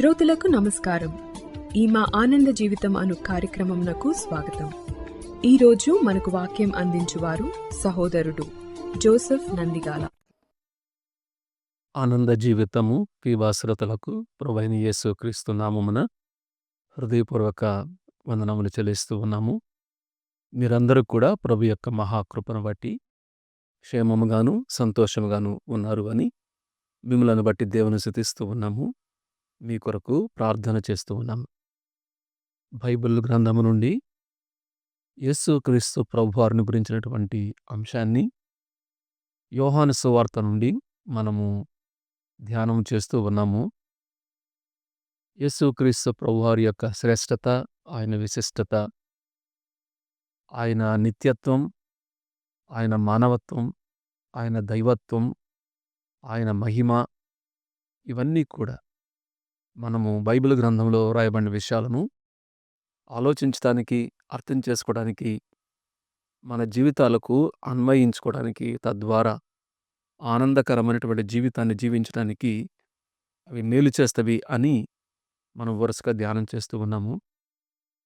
శ్రోతలకు నమస్కారం. ఈ మా ఆనంద జీవితం అను కార్యక్రమంనకు స్వాగతం. ఈరోజు మనకు వాక్యం అందించువారు సహోదరుడు జోసెఫ్ నందిగాల. ఆనంద జీవితము శ్రోతలకు ప్రభువైన యేసుక్రీస్తు నామమున హృదయపూర్వక వందనములు చెల్లిస్తూ ఉన్నాము. మీరందరూ కూడా ప్రభు యొక్క మహాకృపను బట్టి క్షేమముగాను సంతోషముగాను ఉన్నారు అని మిమ్మలను బట్టి దేవుని స్తుతిస్తూ ఉన్నాము. మీ కొరకు ప్రార్థన చేస్తూ ఉన్నాము. బైబిల్ గ్రంథము నుండి యేసుక్రీస్తు ప్రభువారిని గురించినటువంటి అంశాన్ని యోహాను సువార్త నుండి మనము ధ్యానం చేస్తూ ఉన్నాము. యేసుక్రీస్తు ప్రభువారి యొక్క శ్రేష్టత, ఆయన విశిష్టత, ఆయన నిత్యత్వం, ఆయన మానవత్వం, ఆయన దైవత్వం, ఆయన మహిమ, ఇవన్నీ కూడా మనము బైబిల్ గ్రంథంలో రాయబడిన విషయాలను ఆలోచించడానికి, అర్థం చేసుకోవడానికి, మన జీవితాలకు అన్వయించుకోవడానికి, తద్వారా ఆనందకరమైనటువంటి జీవితాన్ని జీవించడానికి అవి మేలు చేస్తవి అని మనం వరుసగా ధ్యానం చేస్తూ ఉన్నాము.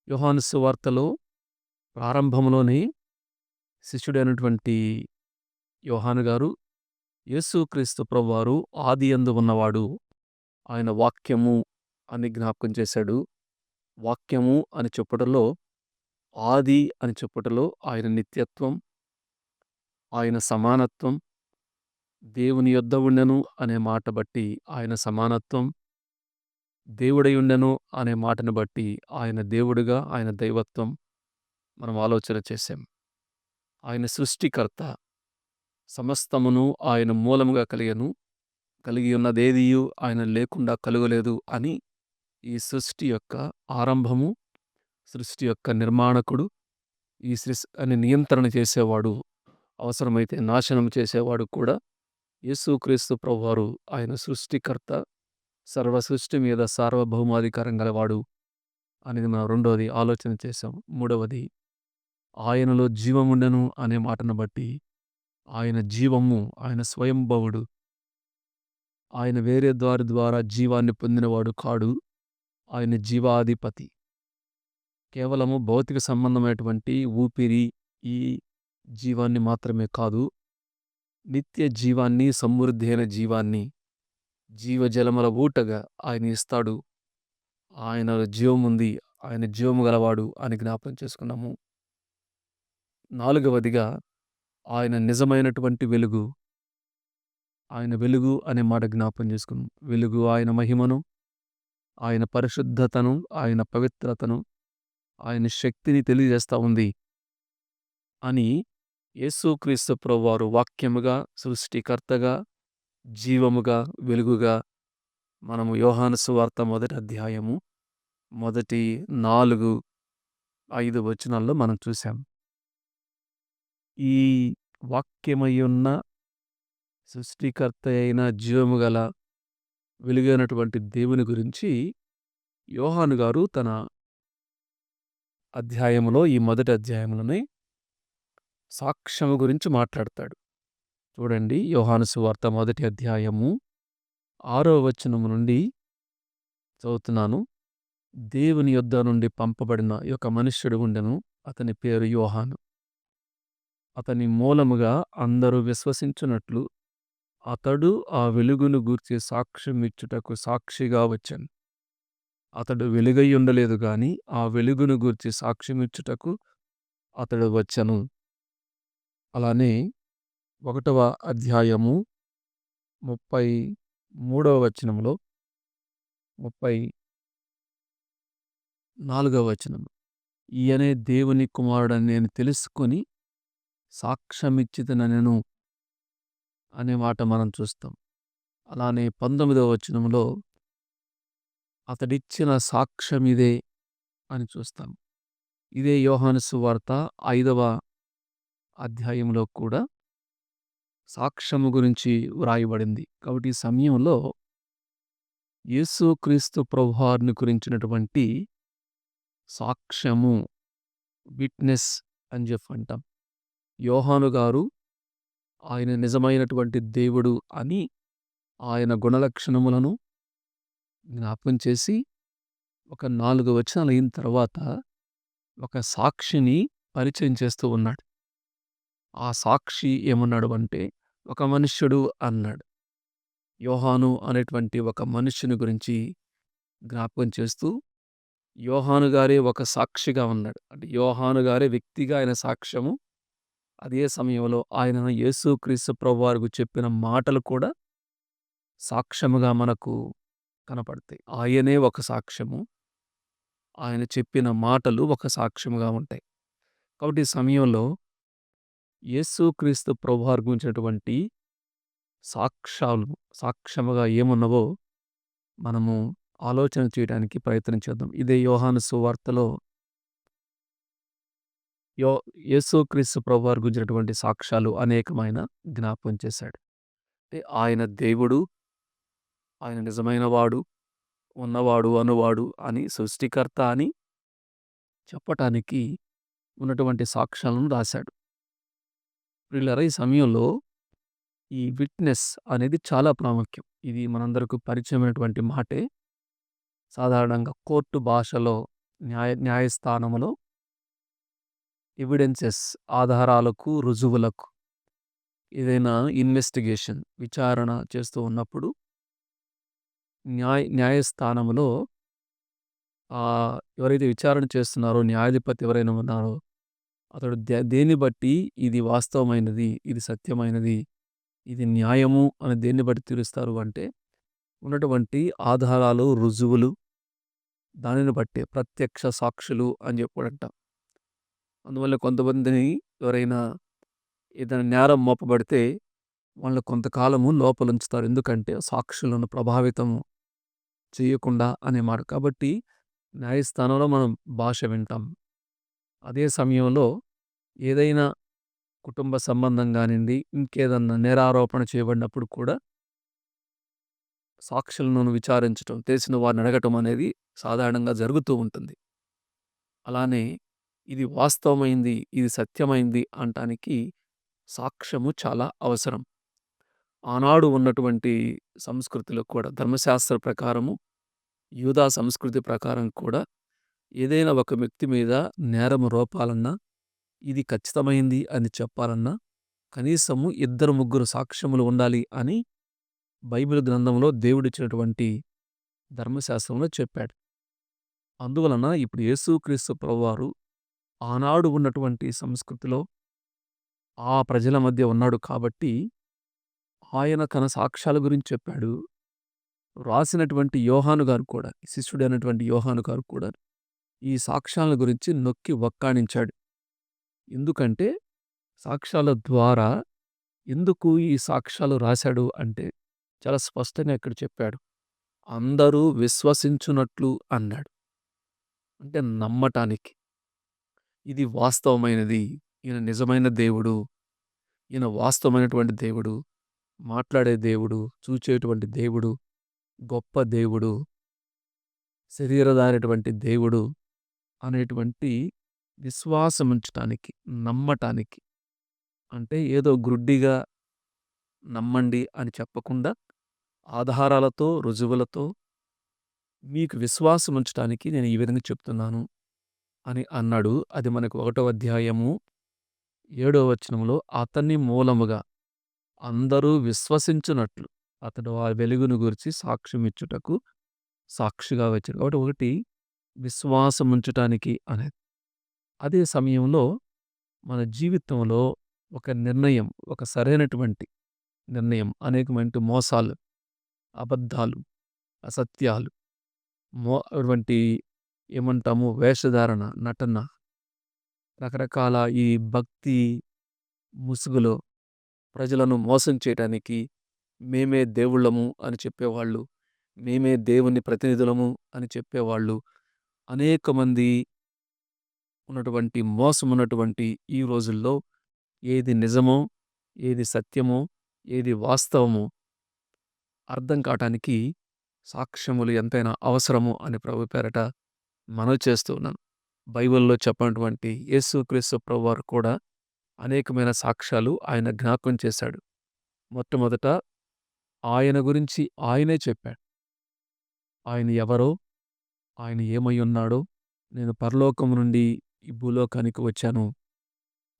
యోహాను సువార్తలో ప్రారంభంలోనే శిష్యుడైనటువంటి యోహాను గారు యేసుక్రీస్తు ప్రభువారు ఆదియందు ఉన్నవాడు, ఆయన వాక్యము అని జ్ఞాపకం చేశాడు. వాక్యము అని చెప్పుటలో, ఆది అని చెప్పుటలో ఆయన నిత్యత్వం, ఆయన సమానత్వం, దేవుని యొద్ద ఉండెను అనే మాట బట్టి ఆయన సమానత్వం, దేవుడై ఉండెను అనే మాటను బట్టి ఆయన దేవుడుగా, ఆయన దైవత్వం మనం ఆలోచన చేశాం. ఆయన సృష్టికర్త, సమస్తమును ఆయన మూలముగా కలిగి ఉన్నదేదియు ఆయన లేకుండా కలుగలేదు అని ఈ సృష్టి యొక్క ఆరంభము, సృష్టి యొక్క నిర్మాణకుడు, ఈ సృష్టిని నియంత్రణ చేసేవాడు, అవసరమైతే నాశనం చేసేవాడు కూడా యేసుక్రీస్తు ప్రభువారు. ఆయన సృష్టికర్త, సర్వ సృష్టి మీద సార్వభౌమాధికారం గలవాడు అనేది మనం రెండవది ఆలోచన చేశాం. మూడవది, ఆయనలో జీవముండెను అనే మాటను బట్టి ఆయన జీవము, ఆయన స్వయంభవుడు, ఆయన వేరే దారి ద్వారా జీవాన్ని పొందినవాడు కాడు, ఆయన జీవాధిపతి. కేవలము భౌతిక సంబంధమైనటువంటి ఊపిరి, ఈ జీవాన్ని మాత్రమే కాదు, నిత్య జీవాన్ని, సమృద్ధి అయిన జీవాన్ని, జీవజలముల ఊటగా ఆయన ఇస్తాడు. ఆయనలో జీవముంది, ఆయన జీవము గలవాడు అని జ్ఞాపకం చేసుకున్నాము. నాలుగవదిగా, ఆయన నిజమైనటువంటి వెలుగు. ఆయన వెలుగు అనే మాట జ్ఞాపకం చేసుకున్నాం. వెలుగు ఆయన మహిమను, ఆయన పరిశుద్ధతను, ఆయన పవిత్రతను, ఆయన శక్తిని తెలియజేస్తూ ఉంది అని యేసుక్రీస్తు ప్రభువారు వాక్యముగా, సృష్టికర్తగా, జీవముగా, వెలుగుగా మనము యోహాను సువార్త మొదటి అధ్యాయము మొదటి 4-5 వచనాల్లో మనం చూసాం. ఈ వాక్యమయ్యున్న, సృష్టికర్త అయిన, జీవము గల, వెలుగైనటువంటి దేవుని గురించి యోహాను గారు తన అధ్యాయంలో, ఈ మొదటి అధ్యాయంలోనే సాక్ష్యము గురించి మాట్లాడతాడు. చూడండి, యోహాను సువార్త మొదటి అధ్యాయము 6వ వచనము నుండి చదువుతున్నాను. దేవుని యొద్ద నుండి పంపబడిన ఒక మనుష్యుడు ఉండెను, అతని పేరు యోహాను. అతని మూలముగా అందరూ విశ్వసించున్నట్లు అతడు ఆ వెలుగును గూర్చి సాక్ష్యం ఇచ్చుటకు సాక్షిగా వచ్చెను. అతడు వెలుగై ఉండలేదు గాని ఆ వెలుగును గూర్చి సాక్ష్యమిచ్చుటకు అతడు వచ్చెను. అలానే 1వ అధ్యాయము 33వ వచనంలో, 34వ వచనం, ఈయనే దేవుని కుమారుడని నేను తెలుసుకొని సాక్ష్యమిచ్చితనెను అనే మాట మనం చూస్తాం. అలానే 19వ వచనంలో అతడిచ్చిన సాక్ష్యం ఇదే అని చూస్తాం. ఇదే యోహాను సువార్త 5వ అధ్యాయంలో కూడా సాక్ష్యము గురించి వ్రాయబడింది. కాబట్టి ఈ సమయంలో యేసుక్రీస్తు ప్రభువారిని గురించినటువంటి సాక్ష్యము, విట్నెస్ అని చెప్పి అంటాం. యోహాను గారు ఆయన నిజమైనటువంటి దేవుడు అని, ఆయన గుణలక్షణములను, జ్ఞాపకం చేసి ఒక 4 వచనాలు అయిన తర్వాత ఒక సాక్షిని పరిచయం చేస్తూ ఉన్నాడు. ఆ సాక్షి ఏమన్నాడు అంటే, ఒక మనుష్యుడు అన్నాడు. యోహాను అనేటువంటి ఒక మనుష్యుని గురించి జ్ఞాపకం చేస్తూ, యోహాను గారే ఒక సాక్షిగా ఉన్నాడు. అంటే యోహాను గారే వ్యక్తిగా ఆయన సాక్ష్యము. అదే సమయంలో ఆయన యేసుక్రీస్తు ప్రభువారికి చెప్పిన మాటలు కూడా సాక్ష్యముగా మనకు కనపడతాయి. ఆయనే ఒక సాక్ష్యము. ఆయన చెప్పిన మాటలు ఒక సాక్ష్యముగా ఉంటాయి. కాబట్టి ఈ సమయంలో యేసుక్రీస్తు ప్రభువారి గురించినటువంటి సాక్ష్యాలు సాక్ష్యముగా ఏమున్నవో మనము ఆలోచన చేయడానికి ప్రయత్నం చేద్దాం. ఇదే యోహాను సువార్తలో యో యేసుక్రీస్తు ప్రభువారి గురించినటువంటి సాక్ష్యాలు అనేకమైన జ్ఞాపకం చేశాడు. అంటే ఆయన దేవుడు, ఆయన నిజమైన వాడు, ఉన్నవాడు, అనువాడు అని సృష్టికర్త అని చెప్పటానికి ఉన్నటువంటి సాక్ష్యాలను రాశాడు. ప్రియులారా, ఈ సమయంలో ఈ విట్‌నెస్ అనేది చాలా ప్రాముఖ్యం. ఇది మనందరకు పరిచయమైనటువంటి మాటే. సాధారణంగా కోర్టు భాషలో న్యాయస్థానములో ఎవిడెన్సెస్ ఆధారాలకు, రుజువులకు ఏదైనా ఇన్వెస్టిగేషన్ విచారణ చేస్తూ ఉన్నప్పుడు న్యాయస్థానములో ఎవరైతే విచారణ చేస్తున్నారో న్యాయాధిపతి ఎవరైనా ఉన్నారో అతడు దేన్ని బట్టి ఇది వాస్తవమైనది, ఇది సత్యమైనది, ఇది న్యాయము అని దేన్ని బట్టి తీరుస్తారు అంటే ఉన్నటువంటి ఆధారాలు, రుజువులు, దానిని బట్టే ప్రత్యక్ష సాక్షులు అని చెప్పాడంట. అందువల్ల కొంతమందిని ఎవరైనా ఏదైనా నేరం మోపబడితే వాళ్ళని కొంతకాలము లోపలుంచుతారు. ఎందుకంటే సాక్షులను ప్రభావితం చేయకుండా అనే మాట. కాబట్టి న్యాయస్థానంలో మనం భాష వింటాం. అదే సమయంలో ఏదైనా కుటుంబ సంబంధం కానివ్వండి, ఇంకేదన్నా నేరారోపణ చేయబడినప్పుడు కూడా సాక్షులను విచారించటం, తెలిసిన వారిని అడగటం అనేది సాధారణంగా జరుగుతూ ఉంటుంది. అలానే ఇది వాస్తవమైంది, ఇది సత్యమైంది అనటానికి సాక్ష్యము చాలా అవసరం. ఆనాడు ఉన్నటువంటి సంస్కృతిలో కూడా ధర్మశాస్త్ర ప్రకారము, యూదా సంస్కృతి ప్రకారం కూడా ఏదైనా ఒక వ్యక్తి మీద నేరము రూపాలన్నా, ఇది ఖచ్చితమైంది అని చెప్పాలన్నా కనీసము 2-3 సాక్ష్యములు ఉండాలి అని బైబిల్ గ్రంథంలో దేవుడిచ్చినటువంటి ధర్మశాస్త్రంలో చెప్పాడు. అందువలన ఇప్పుడు యేసుక్రీస్తు ప్రభువారు ఆనాడు ఉన్నటువంటి సంస్కృతిలో ఆ ప్రజల మధ్య ఉన్నాడు కాబట్టి ఆయన తన సాక్ష్యాల గురించి చెప్పాడు. రాసినటువంటి యోహాను గారు కూడా, శిష్యుడైనటువంటి యోహాను గారు కూడా ఈ సాక్ష్యాల గురించి నొక్కి వక్కాణించాడు. ఎందుకంటే సాక్ష్యాల ద్వారా ఎందుకు ఈ సాక్ష్యాలు రాశాడు అంటే చాలా స్పష్టంగా ఇక్కడ చెప్పాడు. అందరూ విశ్వసించున్నట్లు అన్నాడు. అంటే నమ్మటానికి. ఇది వాస్తవమైనది, ఈయన నిజమైన దేవుడు, ఈయన వాస్తవమైనటువంటి దేవుడు, మాట్లాడే దేవుడు, చూచేటువంటి దేవుడు, గొప్ప దేవుడు, శరీరధారైనటువంటి దేవుడు అనేటువంటి విశ్వాసం ఉంచటానికి, నమ్మటానికి. అంటే ఏదో గ్రుడ్డిగా నమ్మండి అని చెప్పకుండా ఆధారాలతో, రుజువులతో మీకు విశ్వాసం ఉంచటానికి నేను ఈ విధంగా చెప్తున్నాను అని అన్నాడు. అది మనకు 1వ అధ్యాయము 7వ వచనంలో అతని మూలముగా అందరూ విశ్వసించున్నట్లు అతడు ఆ వెలుగును గురించి సాక్ష్యమిచ్చుటకు సాక్షిగా వచ్చాడు. కాబట్టి ఒకటి విశ్వాసం ఉంచటానికి అనేది. అదే సమయంలో మన జీవితంలో ఒక నిర్ణయం, ఒక సరైనటువంటి నిర్ణయం, అనేకమైన మోసాలు, అబద్ధాలు, అసత్యాలు, అటువంటి ఏమంటాము వేషధారణ, నటన, రకరకాల ఈ భక్తి ముసుగులో ప్రజలను మోసం చేయడానికి మేమే దేవుళ్ళము అని చెప్పేవాళ్ళు, మేమే దేవుని ప్రతినిధులము అని చెప్పేవాళ్ళు, అనేక మంది ఉన్నటువంటి మోసం ఉన్నటువంటి ఈ రోజుల్లో ఏది నిజమో, ఏది సత్యమో, ఏది వాస్తవమో అర్థం కావటానికి సాక్ష్యములు ఎంతైనా అవసరము అని ప్రభు పేరట మనవి చేస్తూ ఉన్నాను. బైబిల్లో చెప్పినటువంటి యేసుక్రీస్తు ప్రభువారు కూడా అనేకమైన సాక్ష్యాలు ఆయన జ్ఞాపకం చేశాడు. మొట్టమొదట ఆయన గురించి ఆయనే చెప్పాడు. ఆయన ఎవరో, ఆయన ఏమై ఉన్నాడో, నేను పరలోకం నుండి ఈ భూలోకానికి వచ్చాను.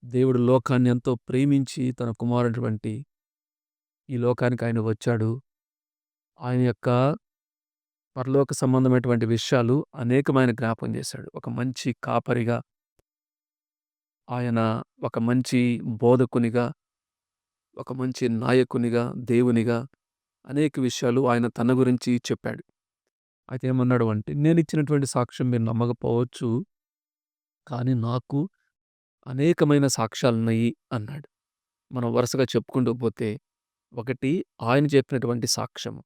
దేవుడు లోకాన్ని ఎంతో ప్రేమించి తన కుమారుడటువంటి ఈ లోకానికి ఆయన వచ్చాడు. ఆయన యొక్క పరలోక సంబంధమైనటువంటి విషయాలు అనేకమైన జ్ఞాపకం చేశాడు. ఒక మంచి కాపరిగా, ఆయన ఒక మంచి బోధకునిగా, ఒక మంచి నాయకునిగా, దేవునిగా అనేక విషయాలు ఆయన తన గురించి చెప్పాడు. అయితే ఏమన్నాడు అంటే, నేనిచ్చినటువంటి సాక్ష్యం మీరు నమ్మకపోవచ్చు, కానీ నాకు అనేకమైన సాక్ష్యాలున్నాయి అన్నాడు. మనం వరుసగా చెప్పుకుంటూ పోతే, ఒకటి ఆయన చెప్పినటువంటి సాక్ష్యము.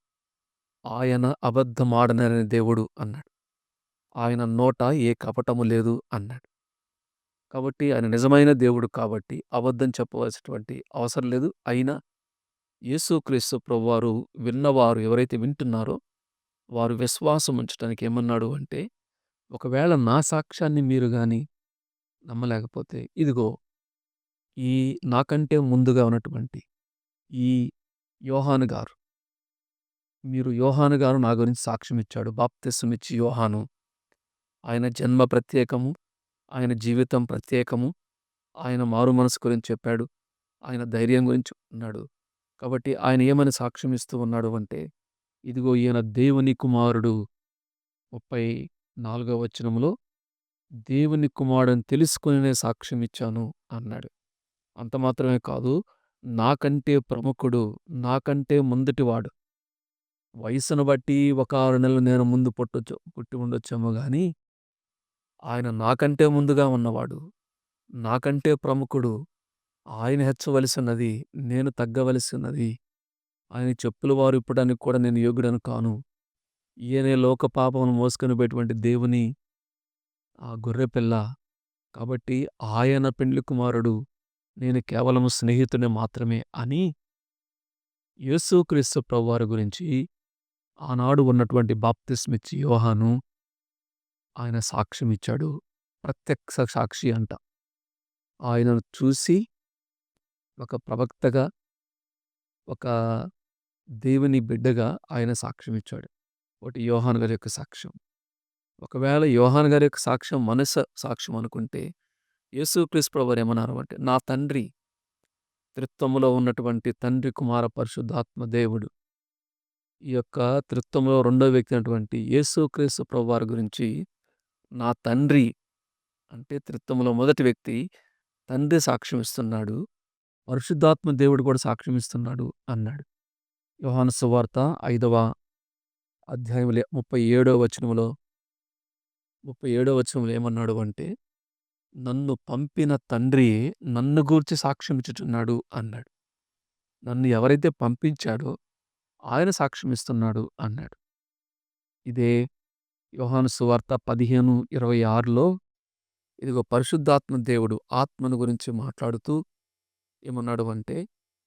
ఆయన అబద్ధమాడనని దేవుడు అన్నాడు. ఆయన నోట ఏ కపటము లేదు అన్నాడు. కాబట్టి ఆయన నిజమైన దేవుడు కాబట్టి అబద్ధం చెప్పవలసినటువంటి అవసరం లేదు. అయినా యేసుక్రీస్తు ప్రభువారు విన్నవారు ఎవరైతే వింటున్నారో వారు విశ్వాసం ఉంచటానికి ఏమన్నాడు అంటే, ఒకవేళ నా సాక్ష్యాన్ని మీరు గాని నమ్మలేకపోతే, ఇదిగో ఈ నాకంటే ముందుగా ఉన్నటువంటి ఈ యోహాను గారు, యోహాను గారు నా గురించి సాక్ష్యం ఇచ్చాడు. బాప్తిస్మం ఇచ్చి యోహాను. ఆయన జన్మ ప్రత్యేకము, ఆయన జీవితం ప్రత్యేకము, ఆయన మారు మనసు గురించి చెప్పాడు, ఆయన ధైర్యం గురించి ఉన్నాడు. కాబట్టి ఆయన ఏమని సాక్ష్యం ఇస్తూ ఉన్నాడు అంటే, ఇదిగో ఈయన దేవుని కుమారుడు. 34వ వచనంలో దేవుని కుమారుడని తెలుసుకునే సాక్ష్యం ఇచ్చాను అన్నాడు. అంత మాత్రమే కాదు, నాకంటే ప్రముఖుడు, నాకంటే ముందటివాడు. వయసును బట్టి ఒక 6 నెలలు నేను ముందు పుట్టి ఉండొచ్చేమో గాని, ఆయన నాకంటే ముందుగా ఉన్నవాడు, నాకంటే ప్రముఖుడు. ఆయన హెచ్చవలసినది, నేను తగ్గవలసినది. ఆయన చెప్పుల వారు ఇప్పడానికి కూడా నేను యోగ్యుడను కాను. ఈయనే లోక పాపమును మోసుకొని పోయేటువంటి దేవుని ఆ గొర్రెపిల్ల. కాబట్టి ఆయన పెండ్లి కుమారుడు, నేను కేవలం స్నేహితుడిని మాత్రమే అని యేసుక్రీస్తు ప్రభువారి గురించి ఆనాడు ఉన్నటువంటి బాప్తిస్మిచ్చి యోహాను ఆయన సాక్ష్యం ఇచ్చాడు. ప్రత్యక్ష సాక్షి అంట. ఆయనను చూసి ఒక ప్రవక్తగా, ఒక దేవుని బిడ్డగా ఆయన సాక్ష్యం ఇచ్చాడు. ఒకటి యోహాను గారి యొక్క సాక్ష్యం. ఒకవేళ యోహాను గారి యొక్క సాక్ష్యం సాక్ష్యం అనుకుంటే, యేసుక్రీస్తు ప్రభువారు ఏమన్నారు అంటే, నా తండ్రి త్రిత్వములో ఉన్నటువంటి తండ్రి, కుమార, పరిశుద్ధాత్మ దేవుడు, ఈ యొక్క త్రిత్వంలో రెండో వ్యక్తి అయినటువంటి యేసుక్రీస్తు ప్రభువారి గురించి నా తండ్రి అంటే త్రిత్వంలో మొదటి వ్యక్తి తండ్రి సాక్ష్యం ఇస్తున్నాడు, పరిశుద్ధాత్మ దేవుడు కూడా సాక్ష్యం ఇస్తున్నాడు అన్నాడు. యోహాను సువార్త 5వ అధ్యాయం 37వ వచనంలో ఏమన్నాడు అంటే, నన్ను పంపిన తండ్రి నన్ను గూర్చి సాక్ష్యం ఇచ్చుచున్నాడు అన్నాడు. నన్ను ఎవరైతే పంపించాడో ఆయన సాక్ష్యం ఇస్తున్నాడు అన్నాడు. ఇదే యోహాను సువార్త 15:26లో ఇదిగో పరిశుద్ధాత్మ దేవుడు ఆత్మను గురించి మాట్లాడుతూ ఏమన్నాడు అంటే,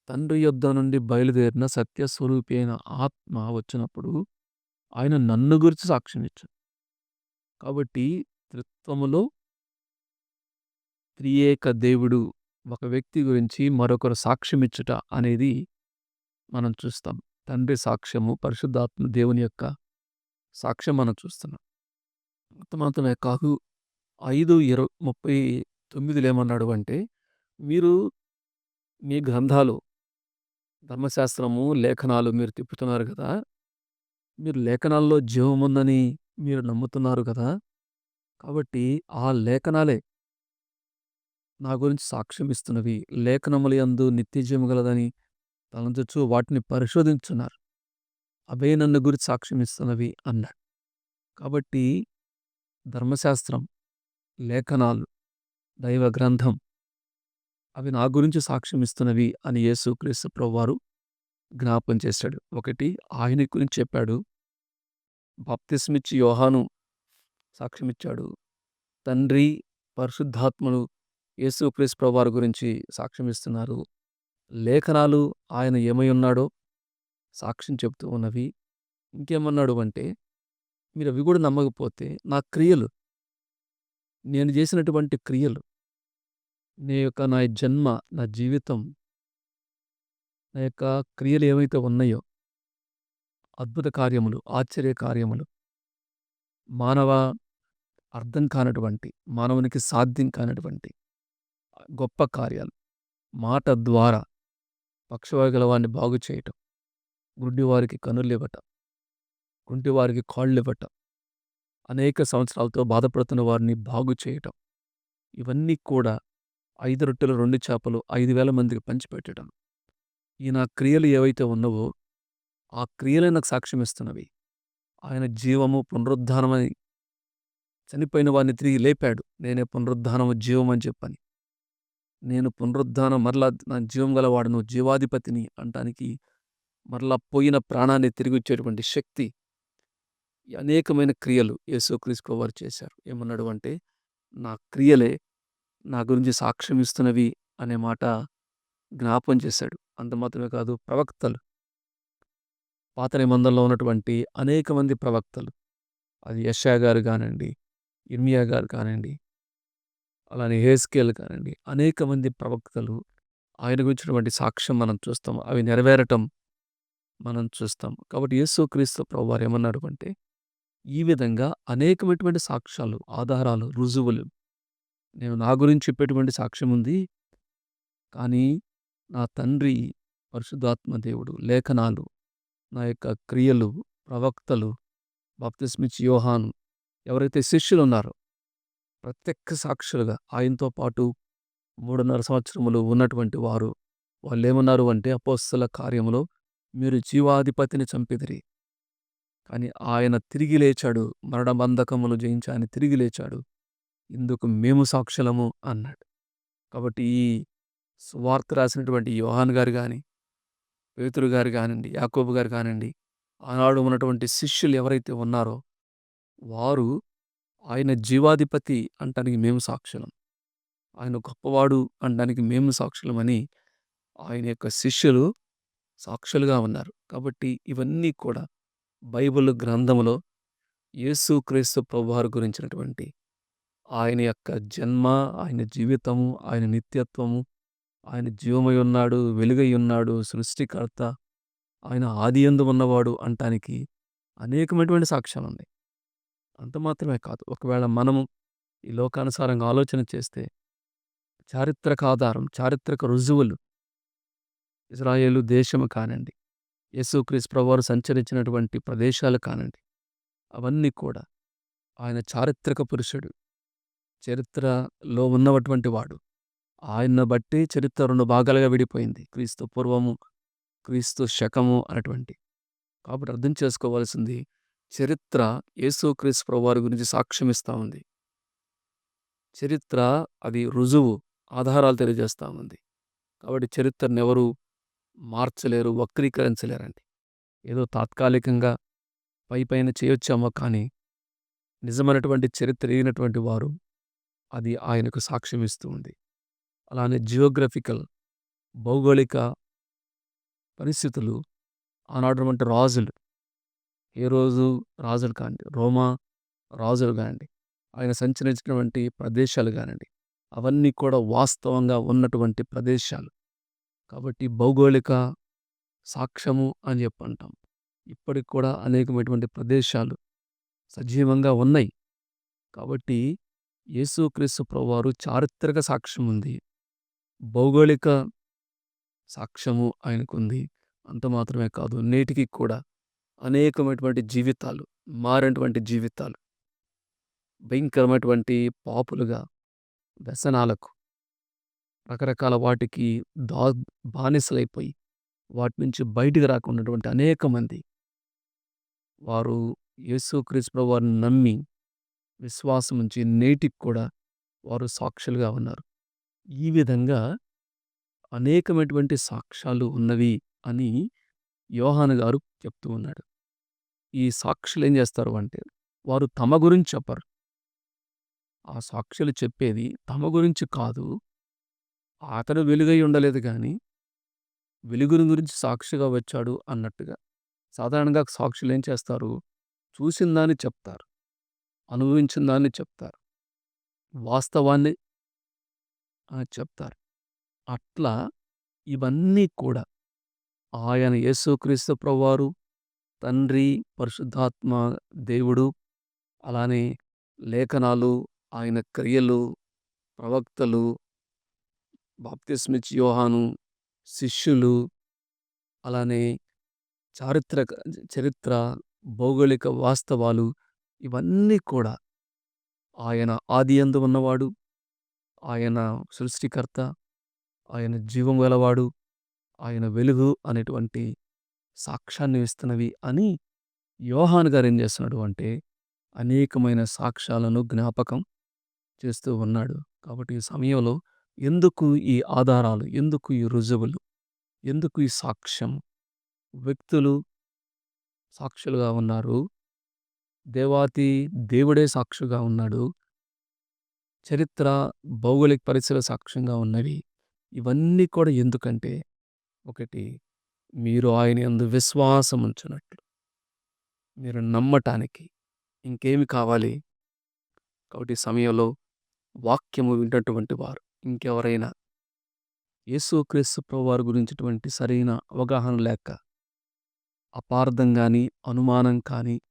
తండ్రి యొద్ద నుండి బయలుదేరిన సత్యస్వరూపి అయిన ఆత్మ వచ్చినప్పుడు ఆయన నన్ను గురించి సాక్ష్యం ఇచ్చాడు. కాబట్టి త్రిత్వములో త్రియేక దేవుడు ఒక వ్యక్తి గురించి మరొకరు సాక్ష్యం ఇచ్చుట అనేది మనం చూస్తాం. తండ్రి సాక్ష్యము, పరిశుద్ధాత్మ దేవుని యొక్క సాక్ష్యం మనం చూస్తున్నాం. అంత మాత్రమే కాదు, 5:39 ఏమన్నాడు అంటే, మీరు మీ గ్రంథాలు, ధర్మశాస్త్రము, లేఖనాలు మీరు తిప్పుతున్నారు కదా, మీరు లేఖనాల్లో జీవముందని మీరు నమ్ముతున్నారు కదా, కాబట్టి ఆ లేఖనాలే నా గురించి సాక్ష్యం ఇస్తున్నవి. లేఖనముల యందు నిత్యజీవము గలదని తలంచుచు వాటిని పరిశోధించున్నారు. అవే నన్ను గురించి సాక్ష్యం ఇస్తున్నవి అన్నాడు. కాబట్టి ధర్మశాస్త్రం, లేఖనాలు, దైవ గ్రంథం అవి నా గురించి సాక్ష్యం ఇస్తున్నవి అని యేసుక్రీస్తు ప్రభువారు జ్ఞాపకం చేశాడు. ఒకటి ఆయన గురించి చెప్పాడు. బాప్తిస్మిచ్చి యోహాను సాక్ష్యం ఇచ్చాడు. తండ్రి, పరిశుద్ధాత్మలు యేసుక్రీస్తు ప్రభువారి గురించి సాక్ష్యం ఇస్తున్నారు. లేఖనాలు ఆయన ఏమై ఉన్నాడో సాక్ష్యం చెప్తూ ఉన్నవి. ఇంకేమన్నాడు అంటే, మీరు అవి కూడా నమ్మకపోతే నా క్రియలు, నేను చేసినటువంటి క్రియలు, నా జన్మ, నా జీవితం, నా యొక్క క్రియలు ఏవైతే ఉన్నాయో, అద్భుత కార్యములు, ఆశ్చర్య కార్యములు, మానవ అర్థం కానటువంటి, మానవునికి సాధ్యం కానటువంటి గొప్ప కార్యాలు మాట ద్వారా పక్షవాయు గలవాడిని బాగు చేయటం, గుడ్డివారికి కనులివ్వటం, కుంటివారికి కాళ్ళివ్వటం, అనేక సంవత్సరాలతో బాధపడుతున్న వారిని బాగు చేయటం, ఇవన్నీ కూడా 5 రొట్టెలు 2 చేపలు 5,000 మందికి పంచిపెట్టడం. ఈయన క్రియలు ఏవైతే ఉన్నవో ఆ క్రియలే నాకు సాక్ష్యం ఇస్తున్నవి. ఆయన జీవము పునరుద్ధానమని, చనిపోయిన వారిని తిరిగి లేపాడు. నేనే పునరుద్ధానము జీవం అని చెప్పని. నేను పునరుద్ధానం మరలా నా జీవం గలవాడును, జీవాధిపతిని అంటానికి, మరలా పోయిన ప్రాణాన్ని తిరిగి ఇచ్చేటువంటి శక్తి, ఈ అనేకమైన క్రియలు యేసుక్రీస్తు ప్రభువారు చేశారు. ఏమన్నాడు అంటే, నా క్రియలే నా గురించి సాక్ష్యం ఇస్తున్నవి అనే మాట జ్ఞాపం చేశాడు. అంత మాత్రమే కాదు, ప్రవక్తలు, పాత నిబంధనలో ఉన్నటువంటి అనేక మంది ప్రవక్తలు, అది యెషయా గారు కానివ్వండి, ఇర్మియా గారు కానివ్వండి, అలానే యెహెజ్కేలు కానివ్వండి, అనేక మంది ప్రవక్తలు ఆయన గురించినటువంటి సాక్ష్యం మనం చూస్తాం. అవి నెరవేరటం మనం చూస్తాం. కాబట్టి యేసుక్రీస్తు ప్రభువారు ఏమన్నారు అంటే, ఈ విధంగా అనేకమైనటువంటి సాక్ష్యాలు, ఆధారాలు, రుజువులు, నేను నా గురించి చెప్పేటువంటి సాక్ష్యం ఉంది, కానీ నా తండ్రి పరిశుద్ధాత్మ దేవుడు, లేఖనాలు, నా యొక్క క్రియలు, ప్రవక్తలు, బాప్తిస్మిచ్చి యోహాను, ఎవరైతే శిష్యులు ఉన్నారో ప్రత్యక్ష సాక్షులుగా ఆయనతో పాటు 3.5 సంవత్సరములు ఉన్నటువంటి వారు, వాళ్ళేమన్నారు అంటే, అపోస్తల కార్యములో మీరు జీవాధిపతిని చంపిదిరి, కానీ ఆయన తిరిగి లేచాడు, మరణబంధకములు జయించి ఆయన తిరిగి లేచాడు, ఇందుకు మేము సాక్షులము అన్నాడు. కాబట్టి ఈ సువార్త రాసినటువంటి యోహాను గారు కానీ, పేతురు గారు కానివ్వండి, యాకోబు గారు కానివ్వండి, ఆనాడు ఉన్నటువంటి శిష్యులు ఎవరైతే ఉన్నారో వారు ఆయన జీవాధిపతి అంటానికి మేము సాక్షులం, ఆయన గొప్పవాడు అనడానికి మేము సాక్షులమని ఆయన యొక్క శిష్యులు సాక్షులుగా ఉన్నారు. కాబట్టి ఇవన్నీ కూడా బైబిల్ గ్రంథములో యేసుక్రీస్తు ప్రభువారి గురించినటువంటి ఆయన యొక్క జన్మ, ఆయన జీవితము, ఆయన నిత్యత్వము, ఆయన జీవమై ఉన్నాడు, వెలుగై ఉన్నాడు, సృష్టికర్త, ఆయన ఆదియందు ఉన్నవాడు అంటానికి అనేకమైనటువంటి సాక్ష్యాలు ఉన్నాయి. అంత మాత్రమే కాదు, ఒకవేళ మనము ఈ లోకానుసారంగా ఆలోచన చేస్తే చారిత్రక ఆధారం, చారిత్రక రుజువులు, ఇజ్రాయేలు దేశము కానివ్వండి, యేసుక్రీస్తు ప్రభువారు సంచరించినటువంటి ప్రదేశాలు కానివ్వండి, అవన్నీ కూడా ఆయన చారిత్రక పురుషుడు, చరిత్రలో ఉన్నటువంటి వాడు. ఆయన్ను బట్టి చరిత్ర 2 భాగాలుగా విడిపోయింది, క్రీస్తు పూర్వము, క్రీస్తు శకము అన్నటువంటి. కాబట్టి అర్థం చేసుకోవాల్సింది, చరిత్ర యేసుక్రీస్తు ప్రభువారి గురించి సాక్ష్యం ఇస్తూ ఉంది. చరిత్ర అది రుజువు, ఆధారాలు తెలియజేస్తూ ఉంది. కాబట్టి చరిత్రను ఎవరు మార్చలేరు, వక్రీకరించలేరండి. ఏదో తాత్కాలికంగా పైన చేయొచ్చామో, కానీ నిజమైనటువంటి చరిత్ర ఎరిగినటువంటి వారు అది ఆయనకు సాక్ష్యం ఇస్తూ ఉంది. అలానే జియోగ్రఫికల్, భౌగోళిక పరిస్థితులు, ఆనాడున్నటువంటి రాజులు, ఏ రోజు రాజులు కానివ్వండి, రోమా రాజులు కానివ్వండి, ఆయన సంచరించినటువంటి ప్రదేశాలు కానివ్వండి, అవన్నీ కూడా వాస్తవంగా ఉన్నటువంటి ప్రదేశాలు. కాబట్టి భౌగోళిక సాక్ష్యము అని చెప్పి అంటాం. ఇప్పటికి కూడా అనేకమైనటువంటి ప్రదేశాలు సజీవంగా ఉన్నాయి. కాబట్టి యేసుక్రీస్తు ప్రభువారు చారిత్రక సాక్ష్యం ఉంది, భౌగోళిక సాక్ష్యము ఆయనకుంది. అంత మాత్రమే కాదు, నేటికి కూడా అనేకమైనటువంటి జీవితాలు, మారినటువంటి జీవితాలు, భయంకరమైనటువంటి పాపులుగా, వ్యసనాలకు, రకరకాల వాటికి బానిసలైపోయి వాటి నుంచి బయటికి రాకున్నటువంటి అనేక మంది వారు యేసుక్రీస్తు ప్రభువారిని నమ్మి విశ్వాసం ఉంచి నేటికి కూడా వారు సాక్షులుగా ఉన్నారు. ఈ విధంగా అనేకమైనటువంటి సాక్ష్యాలు ఉన్నవి అని యోహాను గారు చెప్తూ ఉన్నాడు. ఈ సాక్షులు ఏం చేస్తారు అంటే, వారు తమ గురించి చెప్పరు. ఆ సాక్షులు చెప్పేది తమ గురించి కాదు, అతను వెలుగై ఉండలేదు కానీ వెలుగుని గురించి సాక్షిగా వచ్చాడు అన్నట్టుగా. సాధారణంగా సాక్షులు ఏం చేస్తారు, చూసిన దాన్ని చెప్తారు, అనుభవించిన దాన్ని చెప్తారు, వాస్తవాన్ని చెప్తారు. అట్లా ఇవన్నీ కూడా ఆయన యేసుక్రీస్తు ప్రభువారు, తండ్రి, పరిశుద్ధాత్మ దేవుడు, అలానే లేఖనాలు, ఆయన క్రియలు, ప్రవక్తలు, బాప్తిస్మిచ్చి యోహాను, శిష్యులు, అలానే చారిత్రక చరిత్ర, భౌగోళిక వాస్తవాలు ఇవన్నీ కూడా ఆయన ఆదియందు ఉన్నవాడు, ఆయన సృష్టికర్త, ఆయన జీవం గలవాడు, ఆయన వెలుగు అనేటువంటి సాక్ష్యాన్ని ఇస్తున్నవి అని యోహాను గారు ఏం చేస్తున్నాడు అంటే అనేకమైన సాక్ష్యాలను జ్ఞాపకం చేస్తూ ఉన్నాడు. కాబట్టి ఈ సమయంలో ఎందుకు ఈ ఆధారాలు, ఎందుకు ఈ రుజువులు, ఎందుకు ఈ సాక్ష్యం? వ్యక్తులు సాక్షులుగా ఉన్నారు. దేవాతి దేవుడే సాక్షిగా ఉన్నాడు. చరిత్ర, భౌగోళిక పరిస్థితులు సాక్ష్యంగా ఉన్నవి. ఇవన్నీ కూడా ఎందుకంటే, ఒకటి మీరు ఆయన యందు విశ్వాసం ఉంచునట్లు. మీరు నమ్మటానికి. ఇంకేమి కావాలి? కాబట్టి ఈ సమయంలో వాక్యము విన్నటువంటి వారు ఇంకెవరైనా యేసుక్రీస్తు ప్రభువారి గురించినటువంటి సరైన అవగాహన లేక, అపార్థం గాని, అనుమానం కానీ,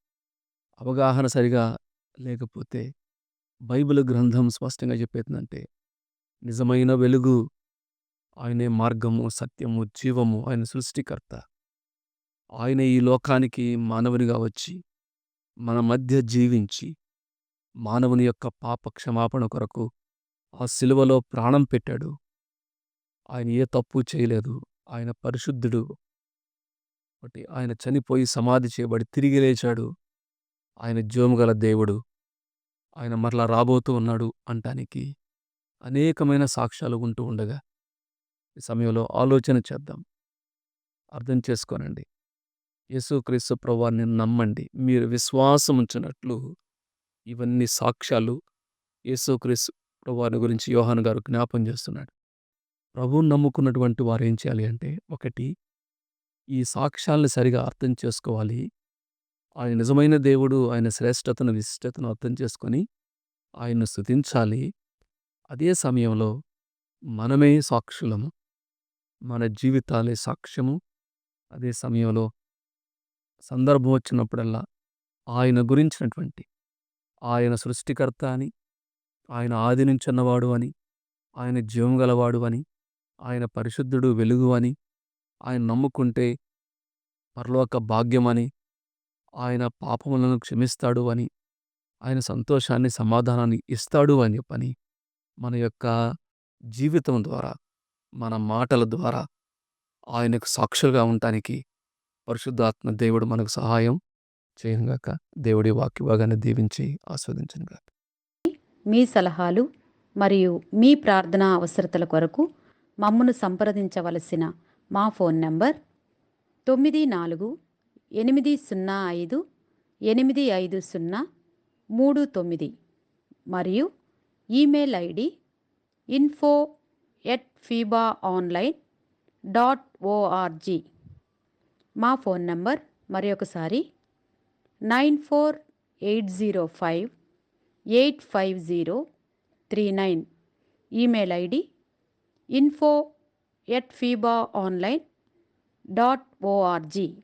అవగాహన సరిగా లేకపోతే బైబిల్ గ్రంథం స్పష్టంగా చెప్పేందంటే నిజమైన వెలుగు ఆయనే మార్గము, సత్యము, జీవము, ఆయన సృష్టికర్త. ఆయన ఈ లోకానికి మానవునిగా వచ్చి మన మధ్య జీవించి మానవుని యొక్క పాప క్షమాపణ కొరకు ఆ శిలువలో ప్రాణం పెట్టాడు. ఆయన ఏ తప్పు చేయలేదు. ఆయన పరిశుద్ధుడు. ఒకటి ఆయన చనిపోయి సమాధి చేయబడి తిరిగి లేచాడు. ఆయన జీవము గల దేవుడు. ఆయన మరలా రాబోతూ ఉన్నాడు అంటానికి అనేకమైన సాక్ష్యాలు ఉంటూ ఉండగా ఈ సమయంలో ఆలోచన చేద్దాం. అర్థం చేసుకోనండి. యేసుక్రీస్తు ప్రభువారిని నమ్మండి. మీరు విశ్వాసం ఉంచినట్లు ఇవన్నీ సాక్ష్యాలు యేసుక్రీస్తు ప్రభువారిని గురించి యోహాను గారు జ్ఞాపం చేస్తున్నాడు. ప్రభువుని నమ్ముకున్నటువంటి వారు ఏం చేయాలి అంటే, ఒకటి ఈ సాక్ష్యాలను సరిగా అర్థం చేసుకోవాలి. ఆయన నిజమైన దేవుడు, ఆయన శ్రేష్టతను, విశిష్టతను అర్థం చేసుకొని ఆయన్ను స్తుతించాలి. అదే సమయంలో మనమే సాక్షులము. మన జీవితాలే సాక్ష్యము. అదే సమయంలో సందర్భం వచ్చినప్పుడల్లా ఆయన గురించినటువంటి, ఆయన సృష్టికర్త అని, ఆయన ఆది నుంచున్నవాడు అని, ఆయన జీవం గలవాడు అని, ఆయన పరిశుద్ధుడు, వెలుగు అని, ఆయన నమ్ముకుంటే పరలోక భాగ్యమని, ఆయన పాపములను క్షమిస్తాడు అని, ఆయన సంతోషాన్ని, సమాధానాన్ని ఇస్తాడు అని చెప్పని మన యొక్క జీవితం ద్వారా, మన మాటల ద్వారా ఆయనకు సాక్షులుగా ఉండటానికి పరిశుద్ధాత్మ దేవుడు మనకు సహాయం చేయనుగాక. దేవుడి వాక్య భాగాన్ని దీవించి ఆస్వాదించనుగాక. మీ సలహాలు మరియు మీ ప్రార్థనా అవసరతల కొరకు మమ్మను సంప్రదించవలసిన మా ఫోన్ నంబర్ 9480585039 మరియు ఈమెయిల్ ఐడి info@fibaonline.org. మా ఫోన్ నంబర్ మరొకసారి 9480585039. Email ID info@fibaonline.org.